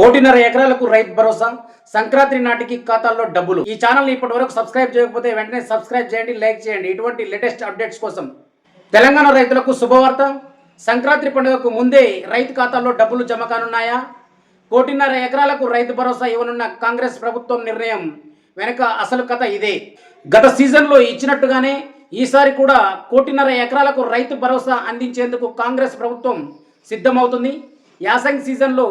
1.5 ఎకరాలకు రైతు భరోసా సంక్రాంతి నాటికి ఖాతాల్లో డబ్బులు. ఈ ఛానల్ని ఇప్పటివరకు సబ్స్క్రైబ్ చేయకపోతే వెంటనే సబ్స్క్రైబ్ చేయండి, లైక్ చేయండి. ఇటువంటి లేటెస్ట్ అప్డేట్స్ కోసం తెలంగాణ రైతులకు శుభవార్త. సంక్రాంతి పండుగకు ముందే రైతు ఖాతాల్లో డబ్బులు జమ కానున్నాయా? 1.5 ఎకరాలకు రైతు భరోసా ఇవ్వనున్న కాంగ్రెస్ ప్రభుత్వం నిర్ణయం వెనుక అసలు కథ ఇదే. గత సీజన్లో ఇచ్చినట్టుగానే ఈసారి కూడా 1.5 ఎకరాలకు రైతు భరోసా అందించేందుకు కాంగ్రెస్ ప్రభుత్వం సిద్ధమవుతుంది. యాసంగి సీజన్లో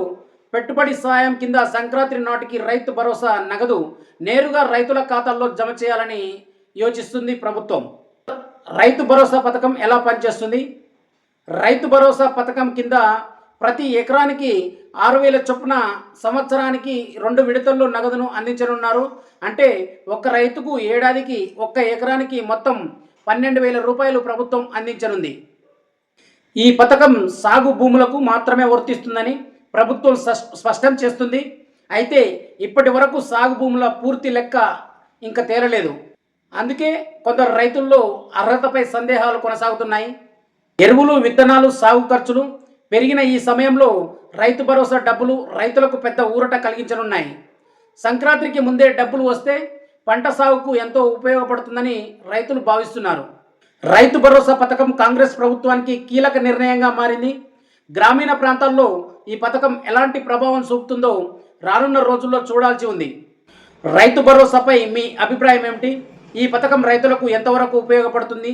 పెట్టుబడి సాయం కింద సంక్రాంతి నాటికి రైతు భరోసా నగదు నేరుగా రైతుల ఖాతాల్లో జమ చేయాలని యోచిస్తుంది ప్రభుత్వం. రైతు భరోసా పథకం ఎలా పనిచేస్తుంది? రైతు భరోసా పథకం కింద ప్రతి ఎకరానికి 6,000 చొప్పున సంవత్సరానికి 2 విడతల్లో నగదును అందించనున్నారు. అంటే ఒక్క రైతుకు ఏడాదికి ఒక్క ఎకరానికి మొత్తం 12,000 రూపాయలు ప్రభుత్వం అందించనుంది. ఈ పథకం సాగు భూములకు మాత్రమే వర్తిస్తుందని ప్రభుత్వం స్పష్టం చేస్తుంది. అయితే ఇప్పటి వరకు సాగు భూముల పూర్తి లెక్క ఇంకా తేలలేదు. అందుకే కొందరు రైతుల్లో అర్హతపై సందేహాలు కొనసాగుతున్నాయి. ఎరువులు, విత్తనాలు, సాగు ఖర్చులు పెరిగిన ఈ సమయంలో రైతు భరోసా డబ్బులు రైతులకు పెద్ద ఊరట కలిగించనున్నాయి. సంక్రాంతికి ముందే డబ్బులు వస్తే పంట సాగుకు ఎంతో ఉపయోగపడుతుందని రైతులు భావిస్తున్నారు. రైతు భరోసా పథకం కాంగ్రెస్ ప్రభుత్వానికి కీలక నిర్ణయంగా మారింది. గ్రామీణ ప్రాంతాల్లో ఈ పథకం ఎలాంటి ప్రభావం చూపుతుందో రానున్న రోజుల్లో చూడాల్సి ఉంది. రైతు భరోసాపై మీ అభిప్రాయం ఏమిటి? ఈ పథకం రైతులకు ఎంతవరకు ఉపయోగపడుతుంది?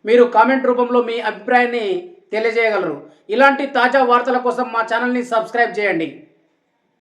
మీరు కామెంట్ రూపంలో మీ అభిప్రాయాన్ని తెలియజేయగలరు. ఇలాంటి తాజా వార్తల కోసం మా ఛానల్ని సబ్స్క్రైబ్ చేయండి.